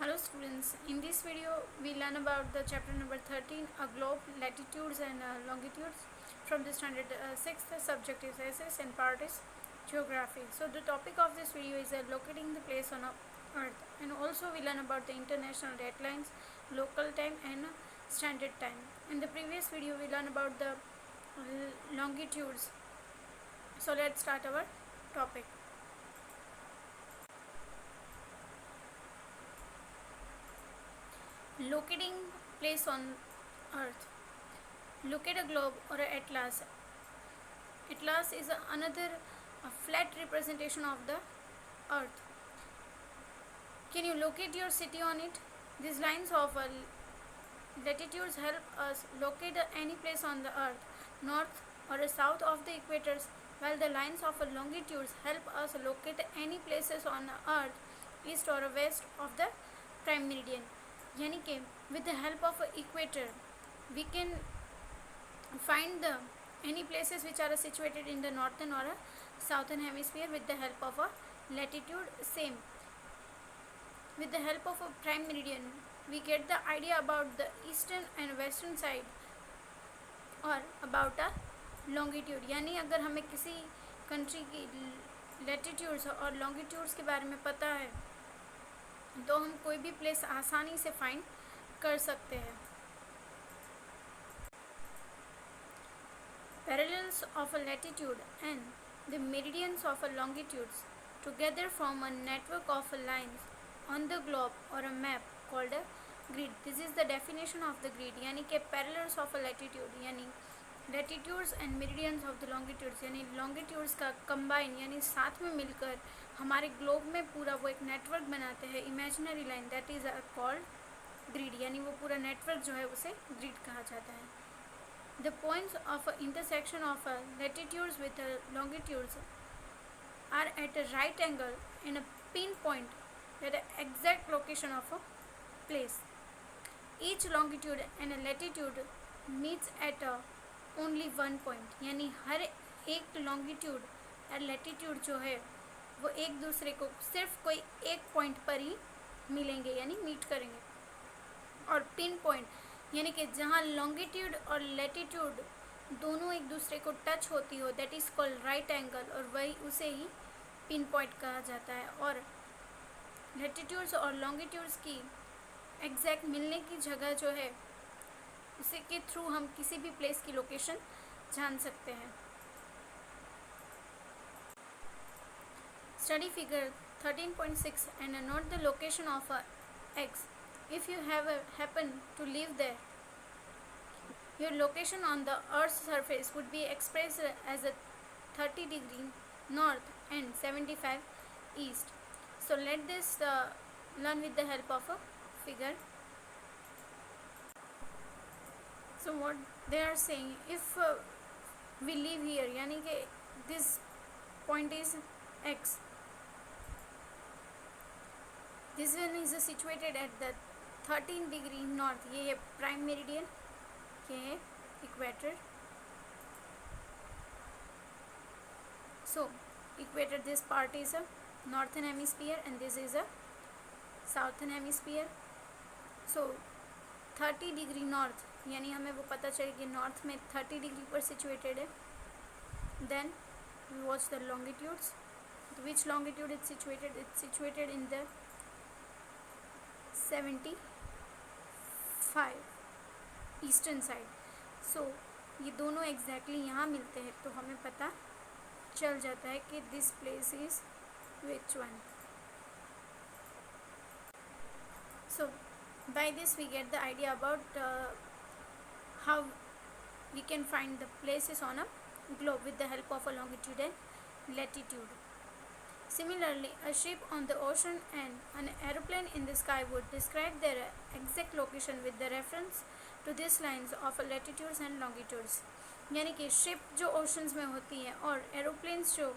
Hello students, in this video we learn about the chapter number 13, a globe, latitudes and longitudes from the standard 6th subject is SS and part is geography. So the topic of this video is locating the place on earth, and also we learn about the international deadlines, local time and standard time. In the previous video we learn about the longitudes. So let's start our topic. Locating place on earth. Look at a globe or an atlas. Atlas is another flat representation of the earth. Can you locate your city on it? These lines of latitudes help us locate any place on the earth, north or south of the equators, while the lines of longitudes help us locate any places on earth, east or west of the prime meridian. यानी कि with the help of equator we can find the any places which are situated in the northern or southern hemisphere with the help of a latitude. Same with the help of a prime meridian we get the idea about the eastern and western side और about a longitude. यानी अगर हमें किसी country की latitudes और longitudes के बारे में पता है तो हम कोई भी प्लेस आसानी से फाइंड कर सकते हैं. Parallels of a latitude and the meridians of a longitudes together form a network of lines on the globe or a map called a grid. This is the definition of the grid. यानी कि parallels of a latitude यानी latitudes and meridians of the longitudes यानी longitudes का combine यानी साथ में मिलकर हमारे ग्लोब में पूरा वो एक नेटवर्क बनाते हैं, imaginary line, that is called grid. यानी वो पूरा नेटवर्क जो है उसे ग्रिड कहा जाता है. The points of intersection of latitudes with longitudes are at a right angle in a pin point at a exact location of a place. Each longitude and latitude meets at only one point. यानी हर एक longitude और latitude जो है वो एक दूसरे को सिर्फ कोई एक पॉइंट पर ही मिलेंगे यानी मीट करेंगे. और पिन पॉइंट यानी कि जहाँ लॉन्गिट्यूड और लैटिट्यूड दोनों एक दूसरे को टच होती हो that is called right angle और वही उसे ही पिन पॉइंट कहा जाता है. और लैटिट्यूड्स और लॉन्गिट्यूड्स की एग्जैक्ट मिलने की जगह जो है उसे के थ्रू हम किसी भी प्लेस की लोकेशन जान सकते हैं. Study figure 13.6 and note the location of X. If you happen to live there, your location on the Earth's surface would be expressed as a 30° north and 75 east. So let this learn with the help of a figure. So what they are saying, if we live here, यानी कि this point is X. This one is situated at the 13° north. ये है prime meridian, ये है equator. So equator, this part is a northern hemisphere and this is a southern hemisphere. So 30° north यानी हमें वो पता चले कि नॉर्थ में 30° पर situated है. Then we watch the longitudes. Which longitude is situated? It's situated in the 75 eastern side. So ये दोनों एग्जैक्टली यहाँ मिलते हैं तो हमें पता चल जाता है कि this place is which one. So by this we get the idea about how we can find the places on a globe with the help of a longitude and latitude. Similarly, a ship on the ocean and an aeroplane in the sky would describe their exact location with the reference to these lines of latitudes and longitudes. यानी कि ship जो oceans में होती हैं और aeroplanes जो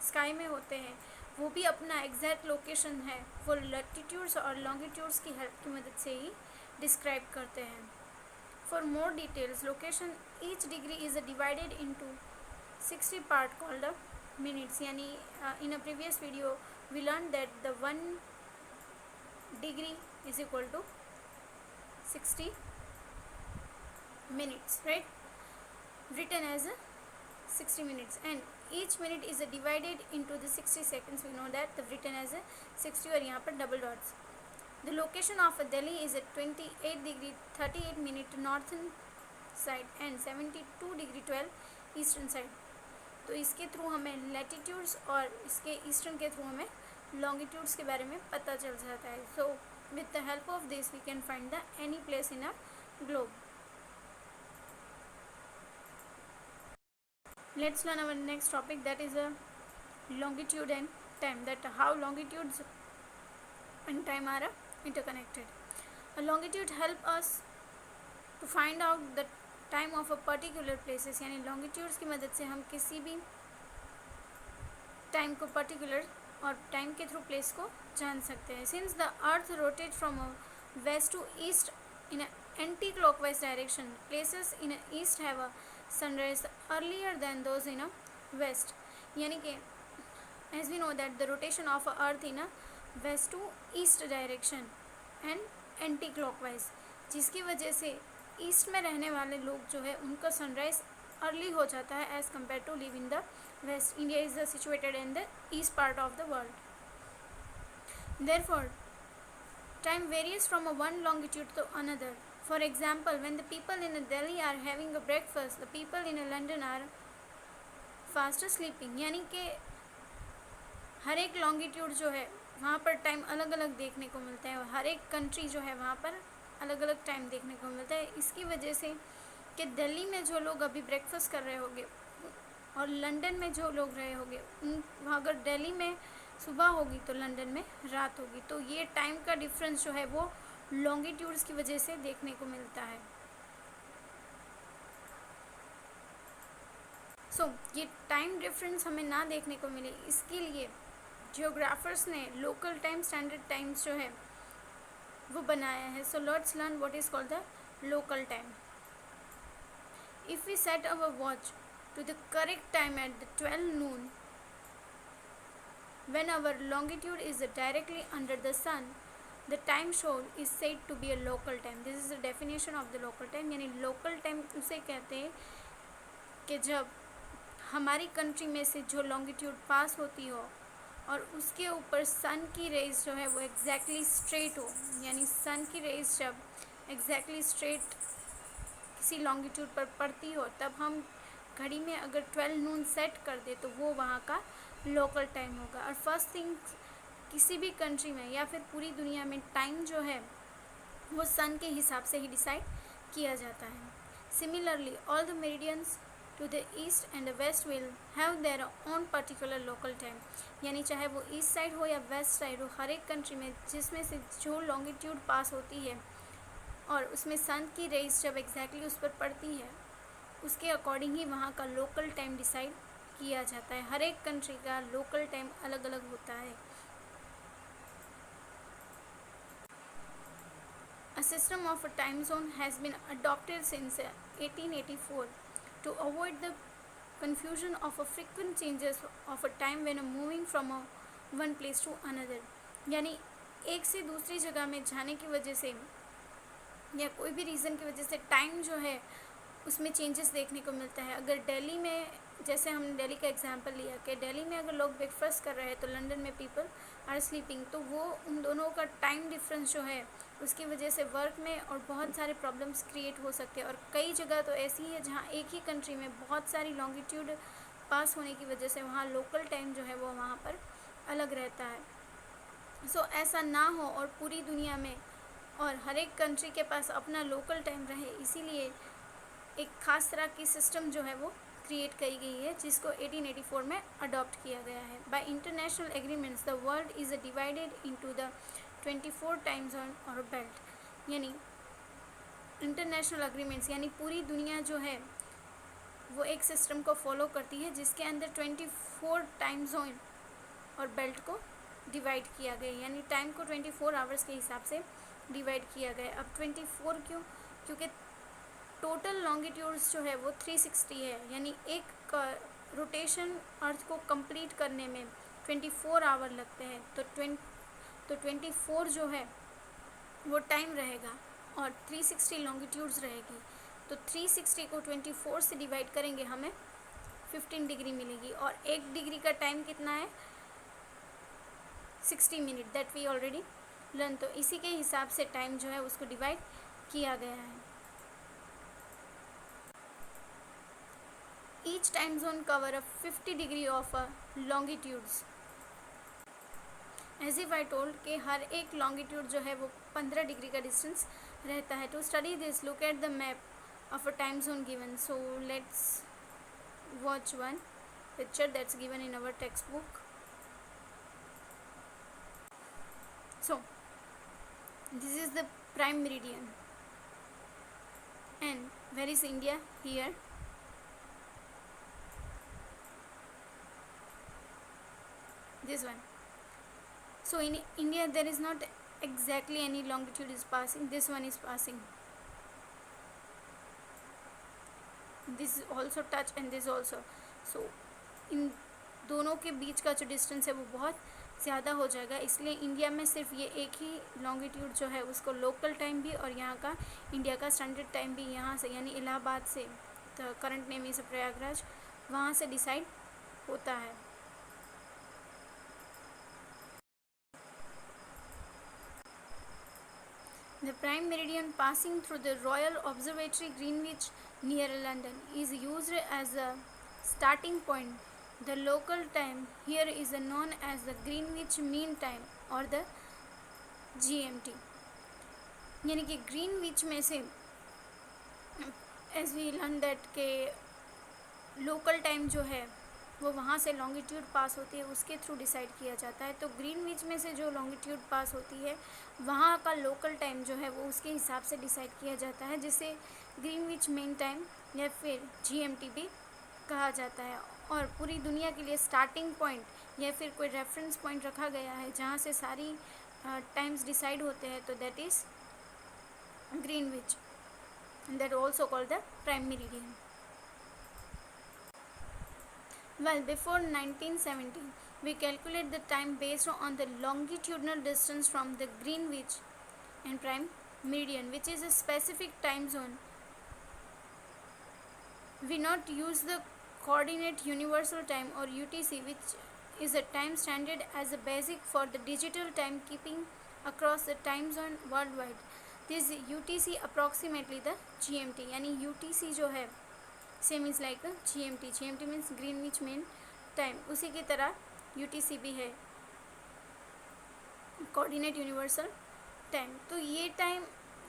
sky में होते हैं वो भी अपना एग्जैक्ट लोकेशन है वो लैटिट्यूड्स और लॉन्गिट्यूड्स की हेल्प की मदद से ही डिस्क्राइब करते हैं. For more details, location each degree is divided into 60 part called minutes. यानी in a previous video we learned that the 1 degree is equal to 60 minutes, right? Written as 60 minutes, and each minute is divided into the 60 seconds. We know that the written as 60 और यहाँ पर double dots. The location of Delhi is at 28 degree 38 minute northern side and 72 degree 12 eastern side. तो इसके through हमें latitudes और इसके eastern के through हमें लॉन्गिट्यूड्स के बारे में पता चल जाता है. So with the help of this we can find the any place in a globe. Let's learn our next topic, that is a longitude and time, that how longitudes and time are interconnected. A longitude help us to find out the time of a particular places, यानी longitudes की मदद से हम किसी भी time को particular और time के through place को जान सकते हैं. Since the earth rotates from west to east in an anti-clockwise direction, places in a east have a sunrise earlier than those in a west. यानी कि as we know that the rotation of earth in a west to east direction and anti-clockwise, जिसकी वजह से east में रहने वाले लोग जो है उनका सनराइज अर्ली हो जाता है as compare to live in the west. India is situated in the east part of the world. Therefore, time varies from one longitude to another. For example, when the people in Delhi are having a breakfast, the people in London are fast sleeping. यानी कि हर एक longitude जो है वहाँ पर time अलग अलग देखने को मिलता है और हर एक कंट्री जो है वहाँ पर अलग अलग टाइम देखने को मिलता है. इसकी वजह से कि दिल्ली में जो लोग अभी ब्रेकफास्ट कर रहे होंगे और लंदन में जो लोग रहे होंगे वहाँ अगर दिल्ली में सुबह होगी तो लंदन में रात होगी. तो ये टाइम का डिफरेंस जो है वो लॉन्गिट्यूड्स की वजह से देखने को मिलता है. सो ये टाइम डिफरेंस हमें ना देखने को मिले इसके लिए जियोग्राफर्स ने लोकल टाइम स्टैंडर्ड टाइम्स जो है वो बनाया है. So let's learn what is called the local time. If we set our watch to the correct time at the 12 noon when our longitude is directly under the sun, the time shown is said to be a local time. This is the definition of the local time. यानी local time उसे कहते हैं कि जब हमारी country में से जो लॉन्गिट्यूड पास होती हो और उसके ऊपर सन की रेज जो है वो एग्जैक्टली स्ट्रेट हो. यानी सन की रेज जब एग्जैक्टली स्ट्रेट किसी लॉन्गिट्यूड पर पड़ती हो तब हम घड़ी में अगर 12 noon सेट कर दे तो वो वहाँ का लोकल टाइम होगा. और फर्स्ट थिंग किसी भी कंट्री में या फिर पूरी दुनिया में टाइम जो है वो सन के हिसाब से ही डिसाइड किया जाता है. Similarly all the meridians to the east and the west will have their own particular local time. यानी चाहे वो ईस्ट साइड हो या वेस्ट साइड हो, हर एक कंट्री में जिसमें से जो लॉन्गिट्यूड पास होती है और उसमें सन की रेज जब एग्जैक्टली उस पर पड़ती है उसके अकॉर्डिंग ही वहाँ का लोकल टाइम डिसाइड किया जाता है. हर एक कंट्री का लोकल टाइम अलग अलग होता है. A system of a time zone has been adopted since 1884 to avoid the confusion of a frequent changes of a time when moving from one place to another. यानी एक से दूसरी जगह में जाने की वजह से या कोई भी रीज़न की वजह से टाइम जो है उसमें चेंजेस देखने को मिलता है. अगर दिल्ली में, जैसे हमने दिल्ली का एग्जांपल लिया कि दिल्ली में अगर लोग ब्रेकफास्ट कर रहे हैं तो लंदन में पीपल आर स्लीपिंग, तो वो उन दोनों का टाइम डिफरेंस जो है उसकी वजह से वर्क में और बहुत सारे प्रॉब्लम्स क्रिएट हो सकते हैं. और कई जगह तो ऐसी है जहाँ एक ही कंट्री में बहुत सारी लॉन्गिट्यूड पास होने की वजह से वहाँ लोकल टाइम जो है वो वहाँ पर अलग रहता है. सो ऐसा ना हो और पूरी दुनिया में और हर एक कंट्री के पास अपना लोकल टाइम रहे, इसीलिए एक ख़ास तरह की सिस्टम जो है वो क्रिएट की गई है जिसको 1884 में अडॉप्ट किया गया है. Bye international agreements the world is divided into the 24 time zone और बेल्ट. यानी इंटरनेशनल एग्रीमेंट्स यानी पूरी दुनिया जो है वो एक सिस्टम को फॉलो करती है जिसके अंदर 24 टाइम जोन और बेल्ट को डिवाइड किया गया. यानी टाइम को 24 आवर्स के हिसाब से डिवाइड किया गया. अब 24 क्यों? क्योंकि टोटल लॉन्गिट्यूड्स जो है वो 360 है. यानी एक रोटेशन अर्थ को कंप्लीट करने में 24 आवर लगते हैं. तो 24 जो है वो टाइम रहेगा और 360 लॉन्गिट्यूड्स रहेगी। तो 360 को 24 से डिवाइड करेंगे, हमें 15 डिग्री मिलेगी। और 1 डिग्री का टाइम कितना है? 60 minute, that we already learn. तो इसी के हिसाब से टाइम जो है उसको डिवाइड किया गया है। Each time zone cover a 50 degree of a longitudes. As if I told कि हर एक लॉन्गिट्यूड जो है वो 15 डिग्री का डिस्टेंस रहता है। To study this, look at the map of a time zone given. So let's watch one picture that's given in our textbook. So this is the prime meridian, and where is India? Here. This one. So in India there is not exactly any longitude is passing. This one is passing. This also touch and this also. So इन दोनों के बीच का जो distance है वो बहुत ज़्यादा हो जाएगा, इसलिए इंडिया में सिर्फ ये एक ही लॉन्गिट्यूड जो है उसको लोकल टाइम भी और यहाँ का इंडिया का स्टैंडर्ड टाइम भी यहाँ से यानी इलाहाबाद से, the current name is Prayagraj, वहाँ से डिसाइड होता है। The prime meridian passing through the Royal Observatory Greenwich near London is used as a starting point. The local time here is known as the Greenwich Mean Time or the GMT. यानी कि Greenwich में से as we learn that के local time जो है वो वहाँ से लॉन्गिट्यूड पास होती है, उसके थ्रू डिसाइड किया जाता है। तो ग्रीनविच में से जो लॉन्गिट्यूड पास होती है वहाँ का लोकल टाइम जो है वो उसके हिसाब से डिसाइड किया जाता है, जिसे ग्रीनविच मेन टाइम या फिर GMT भी कहा जाता है। और पूरी दुनिया के लिए स्टार्टिंग पॉइंट या फिर कोई रेफरेंस पॉइंट रखा गया है जहाँ से सारी टाइम्स डिसाइड होते हैं, तो that is Greenwich, that also called the prime meridian. Well, before 1970, we calculate the time based on the longitudinal distance from the Greenwich and prime meridian, which is a specific time zone. We not use the coordinate universal time or UTC, which is a time standard as a basic for the digital timekeeping across the time zone worldwide. This UTC approximately the GMT, यानी UTC जो है same is like GMT। GMT means Greenwich main time, उसी की तरह UTC भी है, coordinate universal time. तो ये टाइम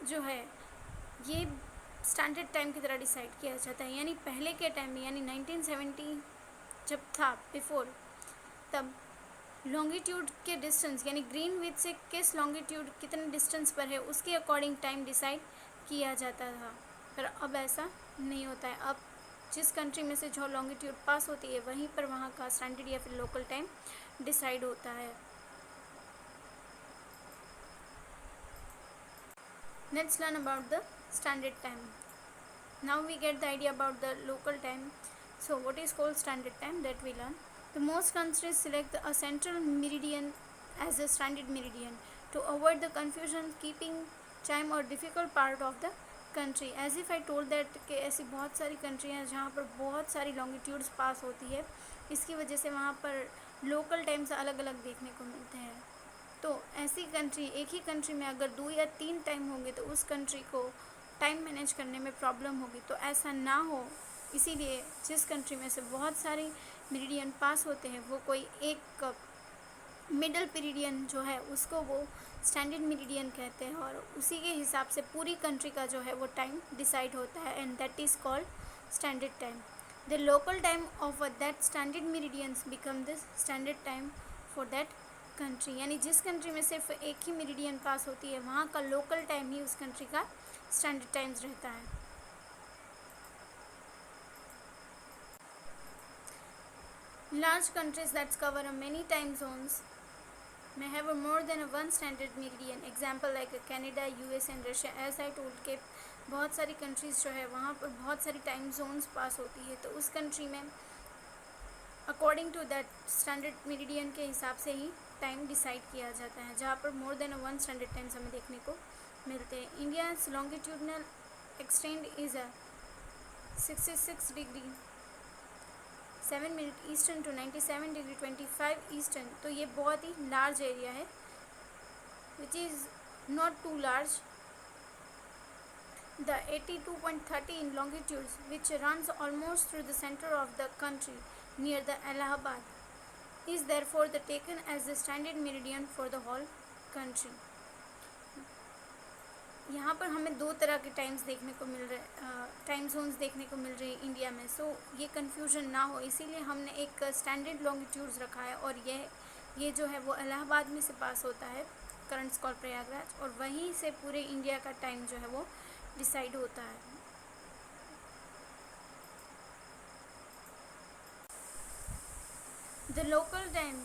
जो है ये स्टैंडर्ड टाइम की तरह डिसाइड किया जाता है। यानी पहले के टाइम में यानी 1970 जब था बिफोर, तब लॉन्गिट्यूड के डिस्टेंस यानी ग्रीनविच से किस लॉन्गिट्यूड कितने डिस्टेंस पर है उसके अकॉर्डिंग टाइम डिसाइड किया जाता था। पर अब ऐसा नहीं होता है। अब जिस कंट्री में से जो लॉन्गिट्यूड पास होती है वहीं पर वहाँ का स्टैंडर्ड या फिर लोकल टाइम डिसाइड होता है। Let's learn about the standard time. Now we get the idea about the local time. So what is called standard time that we learn? The most countries select a central meridian as a standard meridian to avoid the confusion keeping time or difficult part of the country. As if I told that कि ऐसी बहुत सारी country हैं जहाँ पर बहुत सारी longitudes पास होती है, इसकी वजह से वहाँ पर लोकल टाइम्स अलग अलग देखने को मिलते हैं। तो ऐसी कंट्री, एक ही कंट्री में अगर 2 या 3 टाइम होंगे तो उस कंट्री को टाइम मैनेज करने में प्रॉब्लम होगी। तो ऐसा ना हो, इसीलिए जिस कंट्री में से बहुत सारी मेरिडियन पास होते हैं वो कोई एक मिडल पीरियडियन जो है उसको वो स्टैंडर्ड मेरिडियन कहते हैं, और उसी के हिसाब से पूरी कंट्री का जो है वो टाइम डिसाइड होता है, and that is called standard time. The local time of that standard meridians become this standard time for that country. यानी जिस कंट्री में सिर्फ एक ही मेरिडियन पास होती है वहाँ का लोकल टाइम ही उस कंट्री का स्टैंडर्ड टाइम्स रहता है। Large countries that cover many time zones may have more than one standard meridian. Example like Canada, US and Russia. As I told के बहुत सारी कंट्रीज़ जो है वहाँ पर बहुत सारी टाइम जोन्स पास होती है, तो उस कंट्री में according to that standard meridian के हिसाब से ही टाइम डिसाइड किया जाता है, जहाँ पर मोर देन 1 स्टैंडर्ड टाइम्स हमें देखने को मिलते हैं. India's longitudinal extend is 66 degree 7 minute eastern to 97 degree 25 eastern. तो ये बहुत ही लार्ज एरिया है, which is not too large. The 82.30 in longitude, which runs almost through the center of the country near the Allahabad, is therefore taken as the standard meridian for the whole country. यहाँ पर हमें दो तरह के times देखने को मिल रहे, time zones देखने को मिल रही है इंडिया में. सो ये कन्फ्यूजन ना हो, इसीलिए हमने एक स्टैंडर्ड लॉन्गिट्यूड्स रखा है. और ये जो है वो इलाहाबाद में से पास होता है, करंट कॉल प्रयागराज, और वहीं से पूरे इंडिया का टाइम जो है वो डिसाइड होता है. The local time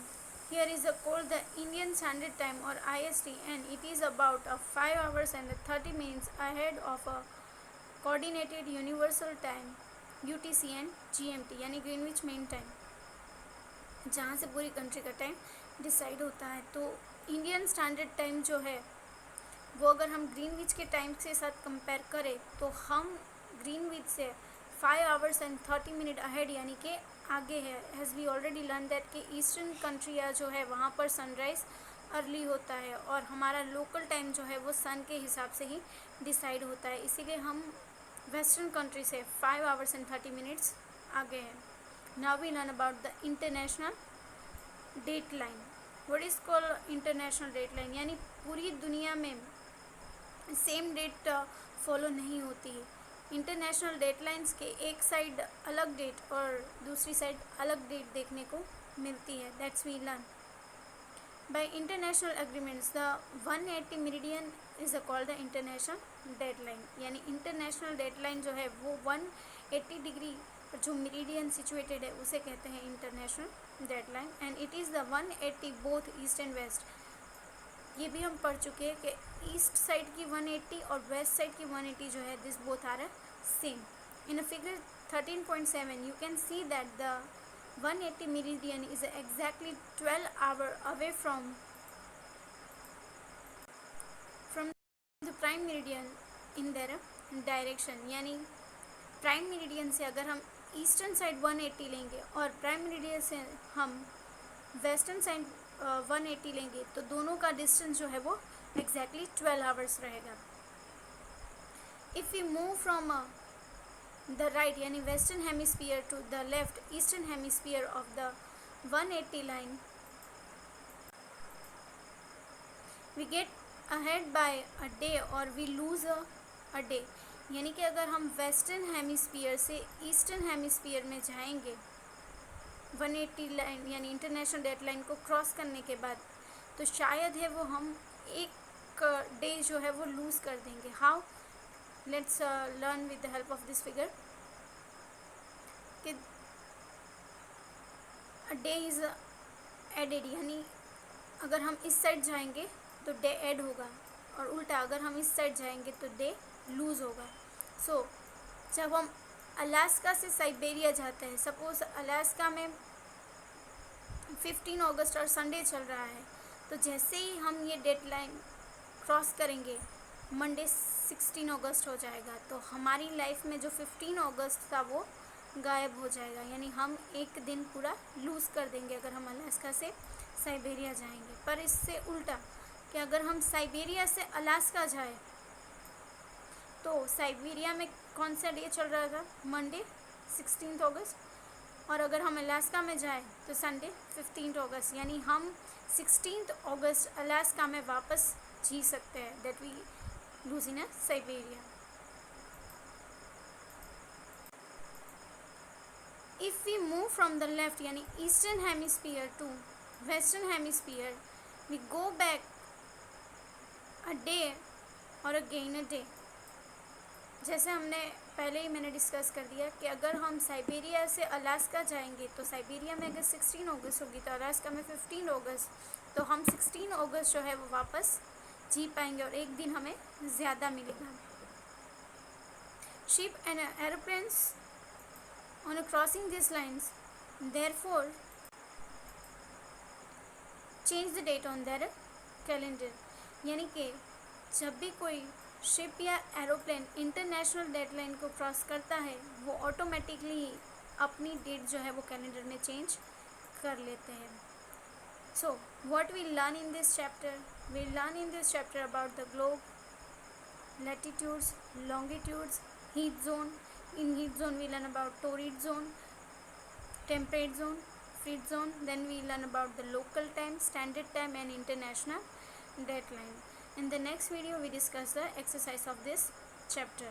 here is called the Indian Standard Time or IST, and it is about 5 hours and 30 minutes ahead of a coordinated universal time UTC and GMT यानी Greenwich main time, जहाँ से पूरी country का time decide होता है. तो Indian standard time जो है वो अगर हम ग्रीनविच के टाइम के साथ कंपेयर करें तो हम ग्रीनविच से 5 आवर्स एंड 30 मिनट अहेड यानी कि आगे है. Has we already learn that कि ईस्टर्न कंट्री जो है वहाँ पर सनराइज़ अर्ली होता है और हमारा लोकल टाइम जो है वो सन के हिसाब से ही डिसाइड होता है. इसीलिए हम वेस्टर्न कंट्री से 5 आवर्स एंड 30 मिनट्स आगे हैं. Now we learn about the international date line. What is called international date line, यानी पूरी दुनिया में सेम डेट फॉलो नहीं होती है. इंटरनेशनल डेटलाइंस के एक साइड अलग डेट और दूसरी साइड अलग डेट देखने को मिलती है. That's we learn by international agreements. The 180 meridian is called the international dateline, यानी इंटरनेशनल डेटलाइन जो है वो 180 डिग्री जो मेरिडियन सिचुएटेड है उसे कहते हैं international dateline. And it is the 180 both east and west. ये भी हम पढ़ चुके हैं कि ईस्ट साइड की 180 और वेस्ट साइड की 180 जो है this both are same. In figure 13.7 you can see that the 180 meridian is exactly 12 hour away from the prime meridian in their direction. यानी प्राइम मेरिडियन से अगर हम ईस्टर्न साइड 180 लेंगे और प्राइम मेरिडियन से हम वेस्टर्न साइड 180 लेंगे तो दोनों का डिस्टेंस जो है वो एग्जैक्टली 12 आवर्स रहेगा. If we move from the right यानी western hemisphere to the left eastern hemisphere of the 180 line, we get ahead by a day और वी लूज अ डे. यानी कि अगर हम वेस्टर्न हेमिस्फीयर से ईस्टर्न हेमिस्फीयर में जाएंगे 180 लाइन यानी इंटरनेशनल डेटलाइन को क्रॉस करने के बाद, तो शायद है वो हम एक डे जो है वो लूज़ कर देंगे. How, let's learn with the help of this figure कि डे इज़ एडेड, यानी अगर हम इस साइड जाएंगे तो डे ऐड होगा और उल्टा अगर हम इस साइड जाएंगे तो डे लूज़ होगा. सो जब हम अलास्का से साइबेरिया जाते हैं, सपोज अलास्का में 15 अगस्त और संडे चल रहा है, तो जैसे ही हम ये डेडलाइन क्रॉस करेंगे मंडे 16 अगस्त हो जाएगा. तो हमारी लाइफ में जो 15 अगस्त था वो गायब हो जाएगा, यानी हम एक दिन पूरा लूज़ कर देंगे अगर हम अलास्का से साइबेरिया जाएंगे. पर इससे उल्टा कि अगर हम साइबेरिया से अलास्का जाए तो साइबेरिया में कौन सा डे चल रहा था, मंडे 16 अगस्त, और अगर हम अलास्का में जाए तो संडे 15 अगस्त, यानी हम 16 अगस्त अलास्का में वापस जी सकते हैं. That we lose in Siberia. If we move from the left यानी eastern hemisphere to western hemisphere, we go back a day और अगेन अ डे. जैसे हमने पहले ही मैंने डिस्कस कर दिया कि अगर हम साइबेरिया से अलास्का जाएंगे तो साइबेरिया में अगर 16 अगस्त होगी तो अलास्का में 15 अगस्त, तो हम 16 अगस्त जो है वो वापस जी पाएंगे और एक दिन हमें ज़्यादा मिलेगा. Ship and aeroplanes on crossing this lines, therefore change the date on their calendar, यानी कि जब भी कोई शिप या एरोप्लेन इंटरनेशनल डेडलाइन को क्रॉस करता है वो ऑटोमेटिकली अपनी डेट जो है वो कैलेंडर में चेंज कर लेते हैं. So, what we learn in this chapter? We learn in this chapter about the globe, latitudes, longitudes, heat zone. In heat zone, we learn about torrid zone, temperate zone, freeze zone. Then we learn about the local time, standard time, and international deadline. In the next video, we discuss the exercise of this chapter.